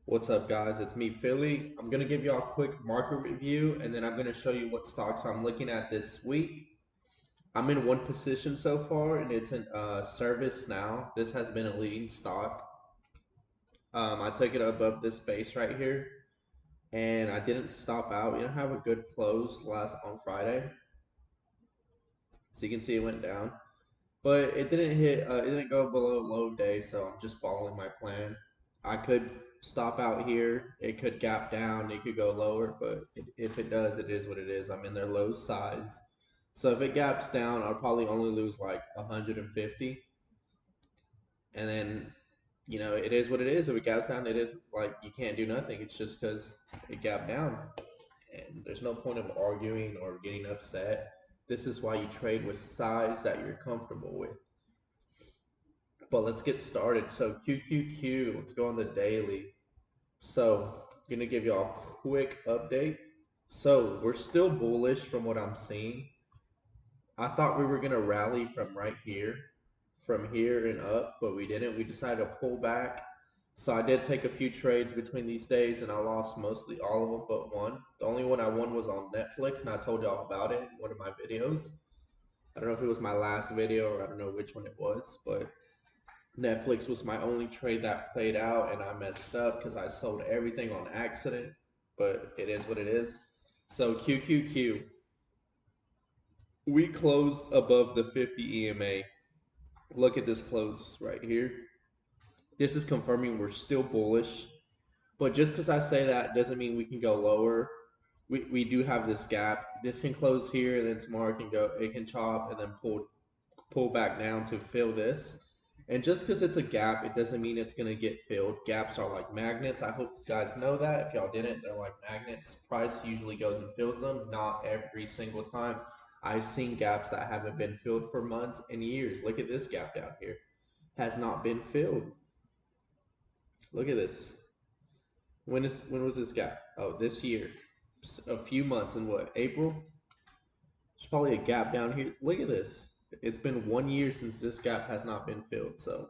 What's up, guys? It's me, Philly. I'm going to give y'all a quick market review and then I'm going to show you what stocks I'm looking at this week. I'm in one position so far and it's in ServiceNow. This has been a leading stock. I took it above this base right here and I didn't stop out. We didn't have a good close last on Friday. So you can see it went down. But it didn't go below low day, so I'm just following my plan. I could stop out here, it could gap down, it could go lower, but if it does, it is what it is. I'm in their low size. So if it gaps down, I'll probably only lose like 150. And then, it is what it is. If it gaps down, it is like you can't do nothing. It's just because it gapped down. And there's no point of arguing or getting upset. This is why you trade with size that you're comfortable with. But let's get started. So QQQ, let's go on the daily. So I'm gonna give y'all a quick update. So we're still bullish from what I'm seeing. I thought we were gonna rally from here and up, but we didn't. We decided to pull back. So I did take a few trades between these days, and I lost mostly all of them but one. The only one I won was on Netflix, and I told y'all about it in one of my videos. I don't know if it was my last video or I don't know which one it was, but Netflix was my only trade that played out, and I messed up because I sold everything on accident. But it is what it is. So QQQ, we closed above the 50 EMA. Look at this close right here. This is confirming we're still bullish. But just because I say that doesn't mean we can go lower. We do have this gap. This can close here, and then tomorrow it can chop and then pull back down to fill this. And just because it's a gap, it doesn't mean it's going to get filled. Gaps are like magnets. I hope you guys know that. If y'all didn't, they're like magnets. Price usually goes and fills them, not every single time. I've seen gaps that haven't been filled for months and years. Look at this gap down here. Has not been filled. Look at this. When was this gap? Oh, this year. A few months in what? April? There's probably a gap down here. Look at this. It's been 1 year since this gap has not been filled. So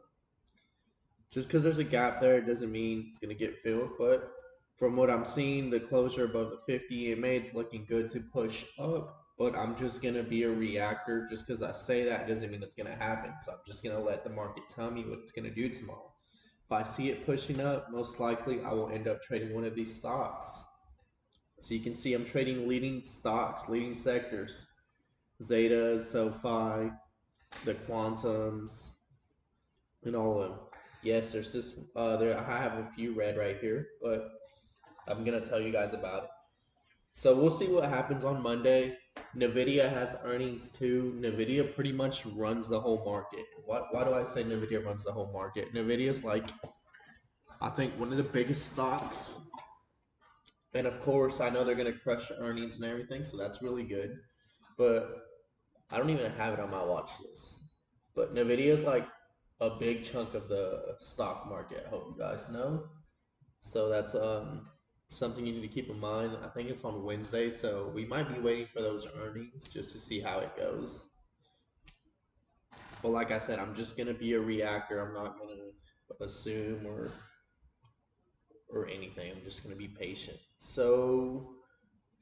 just because there's a gap there doesn't mean it's going to get filled. But from what I'm seeing, the closure above the 50 EMA is looking good to push up. But I'm just going to be a reactor. Just because I say that doesn't mean it's going to happen. So I'm just going to let the market tell me what it's going to do tomorrow. If I see it pushing up, most likely I will end up trading one of these stocks. So you can see I'm trading leading stocks, leading sectors. Zeta, SoFi, the Quantums, and all of them. Yes, there's this. There, I have a few red right here, but I'm gonna tell you guys about it. So we'll see what happens on Monday. Nvidia has earnings too. Nvidia pretty much runs the whole market. Why do I say Nvidia runs the whole market? Nvidia is like, I think, one of the biggest stocks. And of course, I know they're gonna crush earnings and everything, so that's really good. But I don't even have it on my watch list. But Nvidia is like a big chunk of the stock market. I hope you guys know. So that's something you need to keep in mind. I think it's on Wednesday, so we might be waiting for those earnings just to see how it goes. But like I said, I'm just gonna be a reactor. I'm not gonna assume or anything. I'm just gonna be patient. So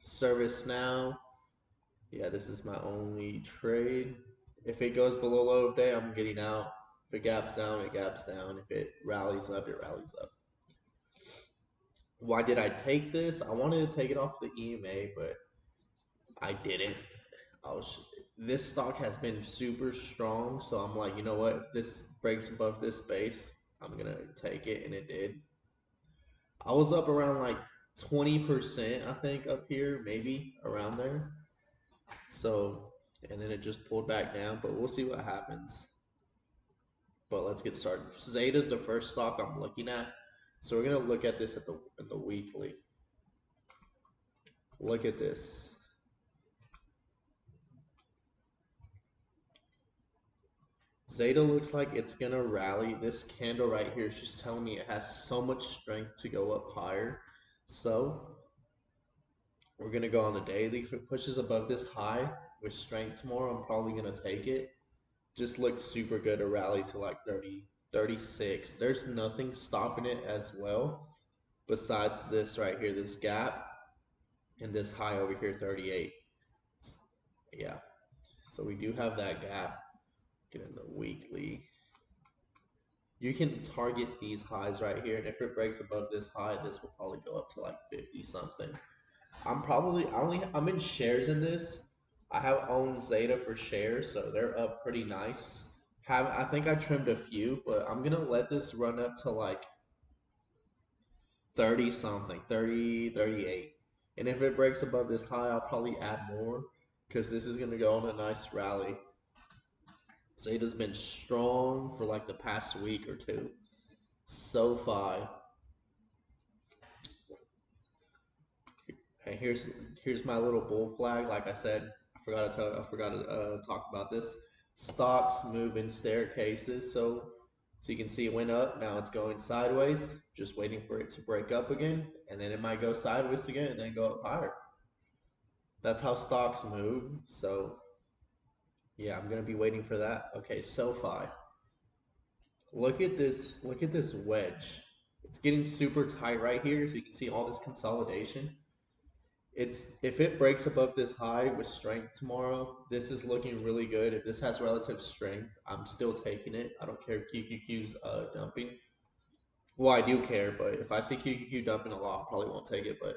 ServiceNow, yeah, this is my only trade. If it goes below low of day, I'm getting out. If it gaps down, it gaps down. If it rallies up, it rallies up. Why did I take this? I wanted to take it off the EMA, but I didn't. I was this stock has been super strong, so I'm like, you know what? If this breaks above this base, I'm gonna take it, and it did. I was up around like 20%, I think, up here, maybe around there. So, and then it just pulled back down, but we'll see what happens. But let's get started. Zeta is the first stock I'm looking at. So we're gonna look at this at the weekly. Look at this. Zeta looks like it's gonna rally. This candle right here is just telling me it has so much strength to go up higher. So we're gonna go on the daily. If it pushes above this high with strength tomorrow, I'm probably gonna take it. Just looked super good to rally to like 30, 36. There's nothing stopping it as well. besides this right here, this gap, and this high over here, 38. Yeah, so we do have that gap. Get in the weekly. You can target these highs right here, and if it breaks above this high, this will probably go up to like 50 something. I'm in shares in this. I have owned Zeta for shares, so they're up pretty nice. I think I trimmed a few, but I'm gonna let this run up to like 30 something, 30, 38. And if it breaks above this high, I'll probably add more because this is gonna go on a nice rally. Zeta's been strong for like the past week or two. SoFi. And here's my little bull flag. Like I said, I forgot to talk about this. Stocks move in staircases, so you can see it went up. Now it's going sideways. Just waiting for it to break up again, and then it might go sideways again, and then go up higher. That's how stocks move. So yeah, I'm gonna be waiting for that. Okay, SoFi. Look at this. Look at this wedge. It's getting super tight right here, so you can see all this consolidation. It's if it breaks above this high with strength tomorrow, this is looking really good. If this has relative strength, I'm still taking it. I don't care if QQQ's dumping. Well, I do care, but if I see QQQ dumping a lot, I probably won't take it. But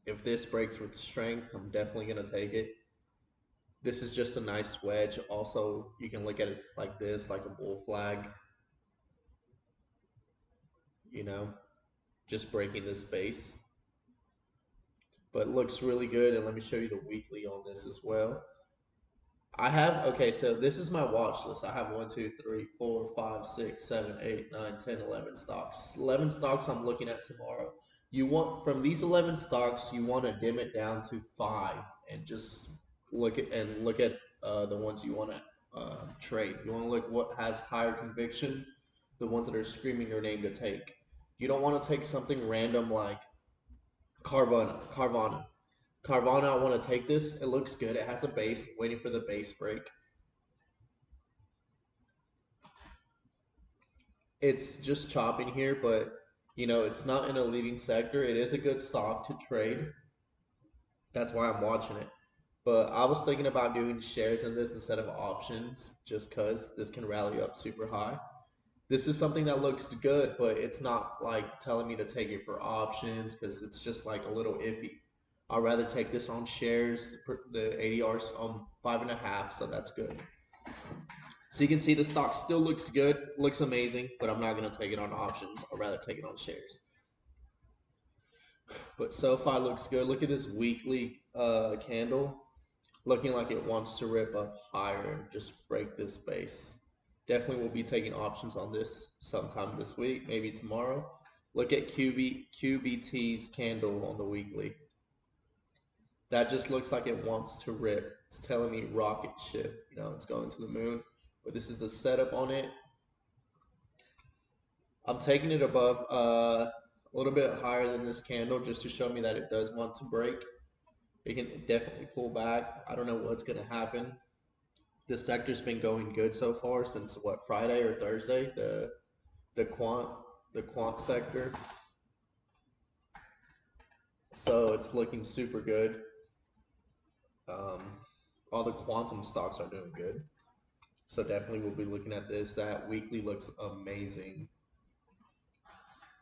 if this breaks with strength, I'm definitely gonna take it. This is just a nice wedge. Also, you can look at it like this, like a bull flag. You know, just breaking this base. But it looks really good. And let me show you the weekly on this as well. I have, okay, so this is my watch list. I have 1, 2, 3, 4, 5, 6, 7, 8, 9, 10, 11 stocks. 11 stocks I'm looking at tomorrow. You want, from these 11 stocks, you want to dim it down to 5 and just look at the ones you want to trade. You want to look what has higher conviction, the ones that are screaming your name to take. You don't want to take something random like Carvana. Carvana, I want to take this. It looks good. It has a base. Waiting for the base break. It's just chopping here, but it's not in a leading sector. It is a good stock to trade. That's why I'm watching it. But I was thinking about doing shares in this instead of options, just because this can rally up super high. This is something that looks good, but it's not like telling me to take it for options because it's just like a little iffy. I'd rather take this on shares. The ADR's on 5.5, so that's good. So you can see the stock still looks good, looks amazing, but I'm not going to take it on options. I'd rather take it on shares. But SoFi looks good. Look at this weekly candle, looking like it wants to rip up higher and just break this base. Definitely will be taking options on this sometime this week, maybe tomorrow. Look at QBT's candle on the weekly. That just looks like it wants to rip. It's telling me rocket ship. It's going to the moon. But this is the setup on it. I'm taking it above a little bit higher than this candle just to show me that it does want to break. It can definitely pull back. I don't know what's going to happen. This sector's been going good so far since what, Friday or Thursday? The quant sector. So it's looking super good. All the quantum stocks are doing good. So definitely we'll be looking at this. That weekly looks amazing.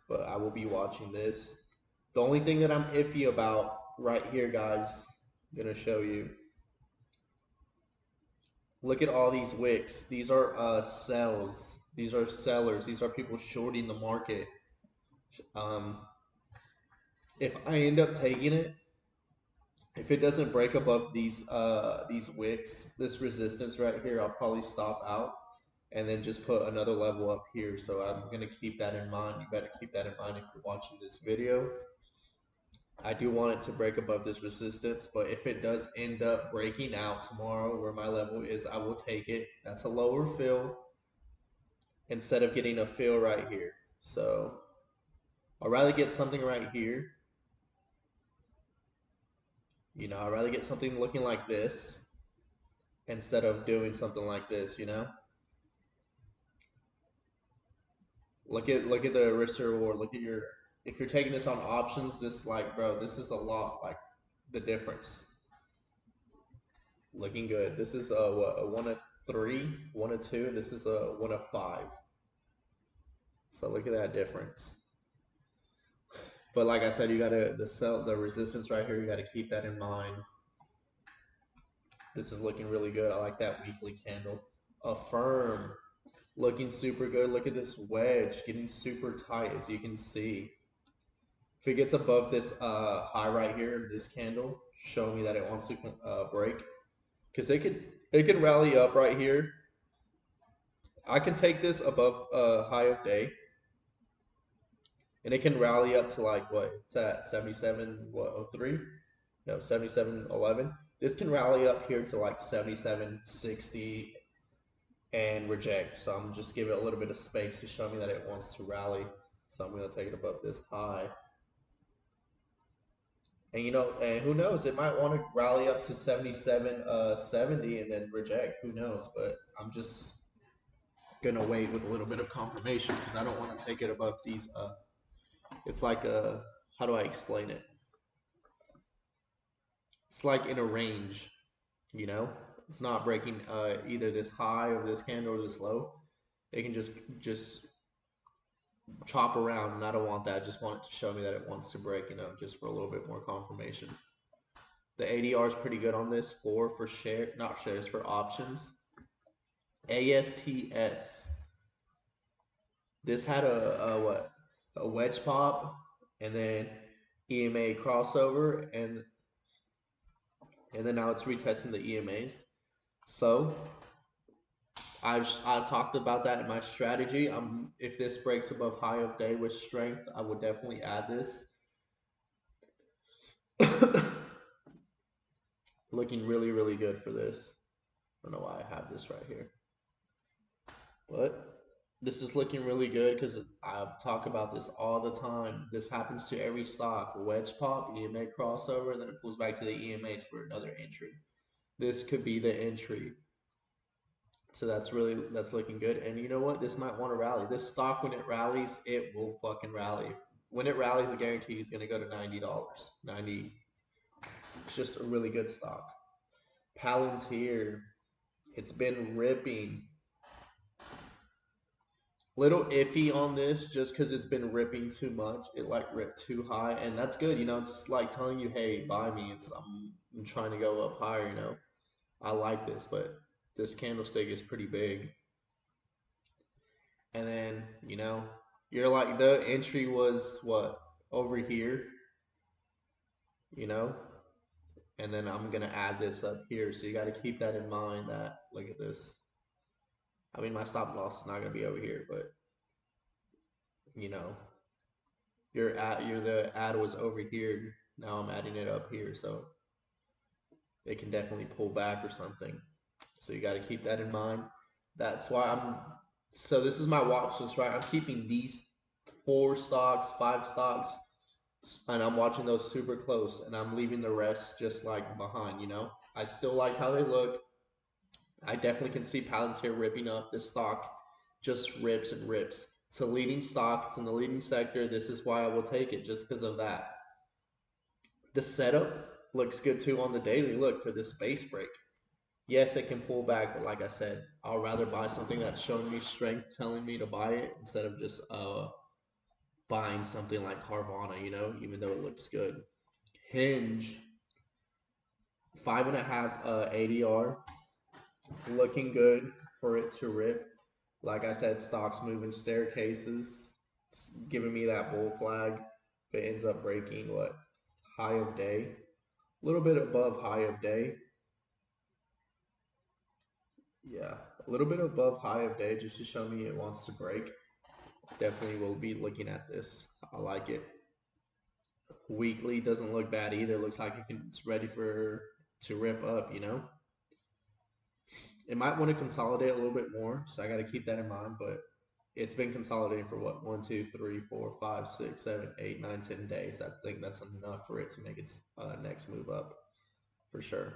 But I will be watching this. The only thing that I'm iffy about right here, guys, I'm going to show you. Look at all these wicks. These are sells. These are sellers. These are people shorting the market. If I end up taking it, if it doesn't break above these wicks, this resistance right here, I'll probably stop out and then just put another level up here. So I'm going to keep that in mind. You better keep that in mind if you're watching this video. I do want it to break above this resistance, but if it does end up breaking out tomorrow where my level is, I will take it. That's a lower fill instead of getting a fill right here. So I'd rather get something right here. I'd rather get something looking like this instead of doing something like this, Look at the risk to reward. Look at if you're taking this on options, this like, bro, this is a lot, like the difference. Looking good. This is what, a 1 of 3, 1 of 2, and this is a 1 of 5. So look at that difference. But like I said, you gotta the resistance right here. You gotta keep that in mind. This is looking really good. I like that weekly candle. Affirm, looking super good. Look at this wedge getting super tight, as you can see. If it gets above this high right here, this candle, show me that it wants to break, because it can rally up right here. I can take this above high of day, and it can rally up to like what it's at 77 what 03, no 77.11. This can rally up here to like 77.60 and reject. So I'm just give it a little bit of space to show me that it wants to rally. So I'm gonna take it above this high. And and who knows? It might want to rally up to 77.70 and then reject. Who knows? But I'm just gonna wait with a little bit of confirmation because I don't want to take it above these. It's like a, how do I explain it? It's like in a range, you know. It's not breaking either this high or this candle or this low. It can just chop around, and I don't want that. I just want it to show me that it wants to break, just for a little bit more confirmation. The ADR is pretty good on this. 4 for share, not shares, for options. ASTS. This had a wedge pop, and then EMA crossover, and then now it's retesting the EMAs. So I talked about that in my strategy. If this breaks above high of day with strength, I would definitely add this. Looking really, really good for this. I don't know why I have this right here. But this is looking really good because I've talked about this all the time. This happens to every stock. Wedge pop, EMA crossover, then it pulls back to the EMAs for another entry. This could be the entry. So that's looking good. And you know what? This might want to rally. This stock, when it rallies, it will fucking rally. When it rallies, I guarantee it's gonna go to $90. 90. It's just a really good stock. Palantir, it's been ripping. Little iffy on this just because it's been ripping too much. It like ripped too high, and that's good. It's like telling you, hey, buy me. I'm trying to go up higher. I like this, but this candlestick is pretty big. And then you're like, the entry was what, over here, you know, and then I'm gonna add this up here. So you got to keep that in mind. That, look at this. I mean, my stop loss is not gonna be over here, but you know, the ad was over here. Now I'm adding it up here, so it can definitely pull back or something. So you got to keep that in mind. That's why so this is my watch list, right? I'm keeping these 4 stocks, 5 stocks, and I'm watching those super close, and I'm leaving the rest just like behind. I still like how they look. I definitely can see Palantir ripping up. This stock just rips and rips. It's a leading stock. It's in the leading sector. This is why I will take it, just because of that. The setup looks good too on the daily. Look for this base break. Yes, it can pull back, but like I said, I'll rather buy something that's showing me strength, telling me to buy it, instead of just buying something like Carvana, even though it looks good. Hinge, 5.5 ADR, looking good for it to rip. Like I said, stocks moving staircases. It's giving me that bull flag. If it ends up breaking what, high of day, a little bit above high of day. Yeah, a little bit above high of day, just to show me it wants to break. Definitely will be looking at this. I like it. Weekly doesn't look bad either. Looks like it's ready to rip up. It might want to consolidate a little bit more, so I got to keep that in mind. But it's been consolidating for what, 1, 2, 3, 4, 5, 6, 7, 8, 9, 10 days. I think that's enough for it to make its next move up, for sure.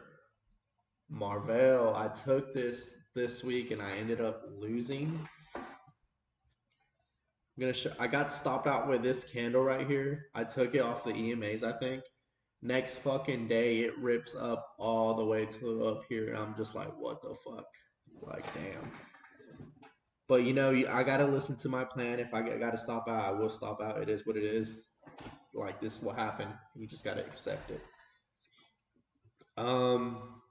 Marvell, I took this week and I ended up losing. I got stopped out with this candle right here. I took it off the EMAs, I think. Next fucking day, it rips up all the way to up here. And I'm just like, what the fuck? Like, damn. But you know, I gotta listen to my plan. If I gotta stop out, I will stop out. It is what it is. Like, this will happen. You just gotta accept it. Um,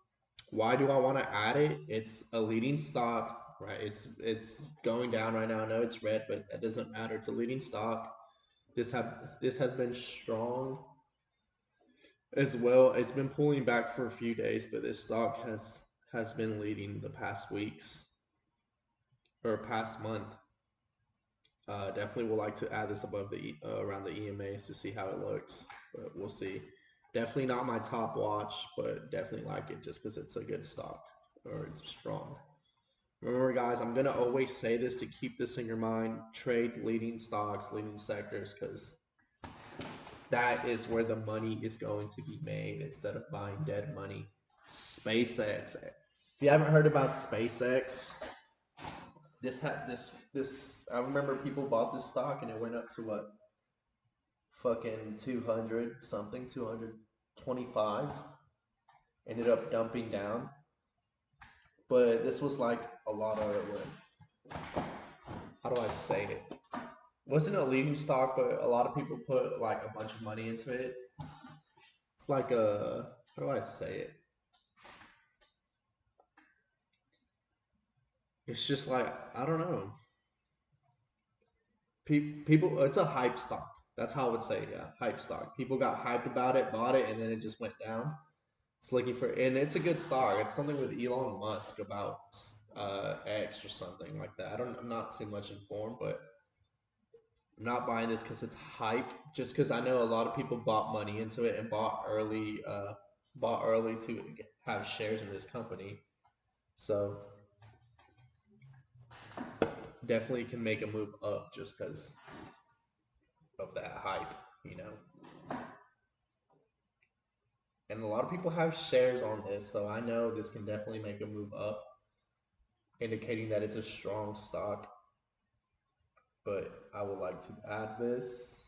why do I want to add it? It's a leading stock, right? It's going down right now. I know it's red, but that doesn't matter. It's a leading stock. This has been strong as well. It's been pulling back for a few days, but this stock has been leading the past weeks or past month. Definitely would like to add this above the around the EMAs to see how it looks, but we'll see. Definitely not my top watch, but definitely like it just because it's a good stock or it's strong. Remember, guys, I'm gonna always say this to keep this in your mind: trade leading stocks, leading sectors, because that is where the money is going to be made instead of buying dead money. SpaceX. If you haven't heard about SpaceX, this I remember people bought this stock and it went up to what, fucking 200 something, 225, ended up dumping down. But this was like a lot of how do I say it, wasn't a leading stock, but a lot of people put like a bunch of money into it. It's like a, how do I say it, it's just like, I don't know, people, it's a hype stock. That's how I would say it. Yeah, hype stock. People got hyped about it, bought it, and then it just went down. It's looking for, and it's a good stock. It's something with Elon Musk about X or something like that. I'm not too much informed, but I'm not buying this because it's hype. Just because I know a lot of people bought money into it and bought early to have shares in this company. So definitely can make a move up just because of that hype, you know. And a lot of people have shares on this, so I know this can definitely make a move up, indicating that it's a strong stock. But I would like to add this,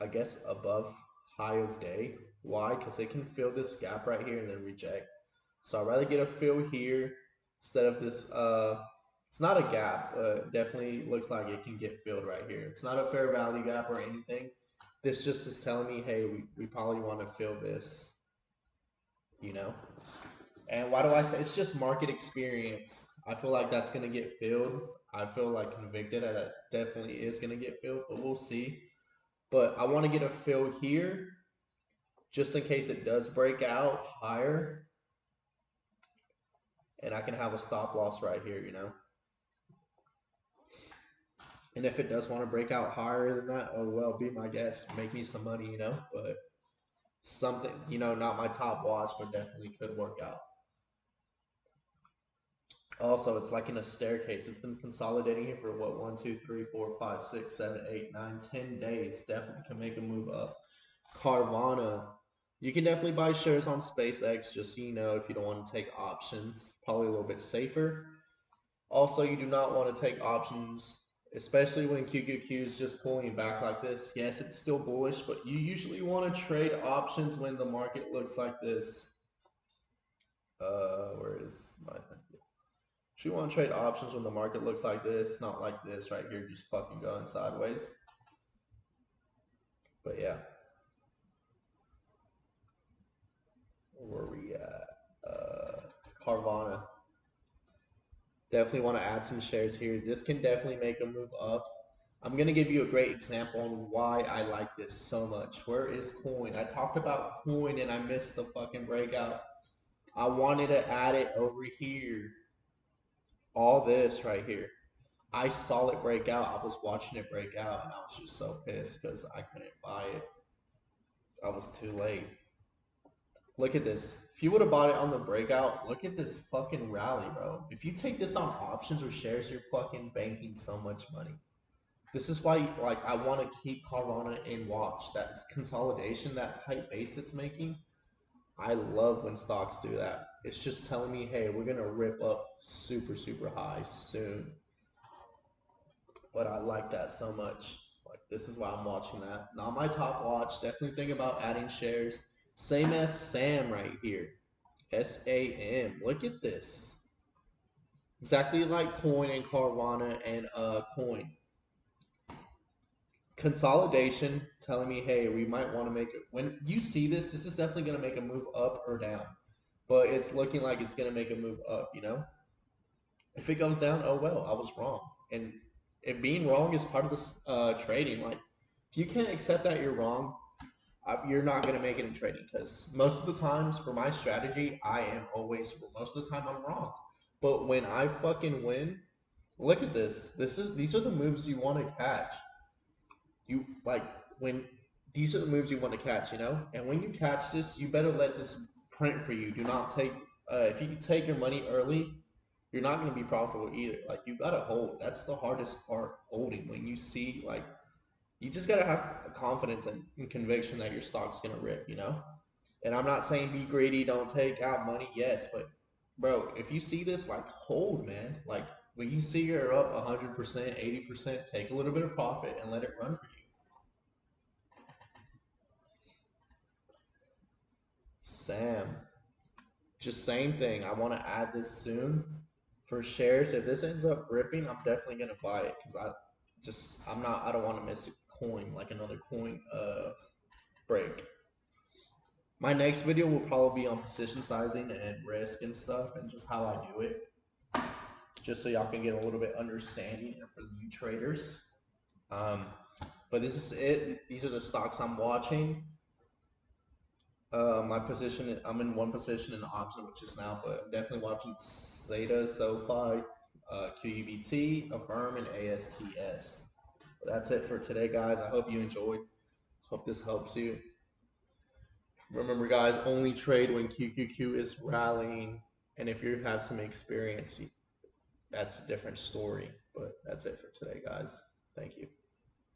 I guess, above high of day. Why? Because it can fill this gap right here and then reject. So I'd rather get a fill here instead of this. It's not a gap, but definitely looks like it can get filled right here. It's not a fair value gap or anything. This just is telling me, hey, we probably want to fill this, you know? And why do I say it's just market experience? I feel like that's going to get filled. I feel like convicted that definitely is going to get filled, but we'll see. But I want to get a fill here just in case it does break out higher. And I can have a stop loss right here, you know? And if it does want to break out higher than that, oh well, be my guest, make me some money, you know? But something, you know, not my top watch, but definitely could work out. Also, it's like in a staircase. It's been consolidating here for what, 1, 2, 3, 4, 5, 6, 7, 8, 9, 10 days. Definitely can make a move up. Carvana. You can definitely buy shares on SpaceX, just so you know, if you don't want to take options. Probably a little bit safer. Also, you do not want to take options, especially when QQQ is just pulling back like this. Yes, it's still bullish, but you usually want to trade options when the market looks like this. Where is my thing? You want to trade options when the market looks like this, not like this right here, just fucking going sideways. But yeah. Where are we at? Carvana. Definitely want to add some shares here. This can definitely make a move up. I'm going to give you a great example on why I like this so much. Where is Coin? I talked about Coin and I missed the fucking breakout. I wanted to add it over here. All this right here. I saw it break out. I was watching it break out and I was just so pissed because I couldn't buy it. I was too late. Look at this. If you would have bought it on the breakout, look at this fucking rally, bro. If you take this on options or shares, you're fucking banking so much money. This is why, like, I want to keep Carvana in watch. That consolidation, that tight base it's making. I love when stocks do that. It's just telling me, hey, we're gonna rip up super, super high soon. but I like that so much. Like this is why I'm watching that. Not my top watch. Definitely think about adding shares. Same as Sam right here. SAM. Look at this. Exactly like Coin and Carvana and Coin. Consolidation telling me, hey, we might want to make it. When you see this, this is definitely going to make a move up or down. But it's looking like it's going to make a move up, you know? If it goes down, oh well, I was wrong. And if being wrong is part of this trading, like, if you can't accept that you're wrong, you're not going to make it in trading because most of the times for my strategy, I am always, most of the time, I'm wrong. But when I fucking win, look at this. These are the moves you want to catch. You like when these are the moves you want to catch, you know. And when you catch this, you better let this print for you. Do not take if you take your money early, you're not going to be profitable either. Like you gotta hold. That's the hardest part, holding. When you see like you just gotta have confidence and conviction that your stock's gonna rip, you know. And I'm not saying be greedy, don't take out money. Yes, but bro, if you see this, like hold, man. Like when you see you're up 100%, 80%, take a little bit of profit and let it run for you. Sam, just same thing. I want to add this soon for shares. If this ends up ripping, I'm definitely gonna buy it because I don't want to miss a coin like another coin break. My next video will probably be on position sizing and risk and stuff and just how I do it, just so y'all can get a little bit understanding for the new traders. Um, but this is it. These are the stocks I'm watching. My position, I'm in one position in the option, which is now, but I'm definitely watching Zeta, SoFi, QUBT, Affirm, and ASTS. But that's it for today, guys. I hope you enjoyed. Hope this helps you. Remember, guys, only trade when QQQ is rallying, and if you have some experience, that's a different story. But that's it for today, guys. Thank you.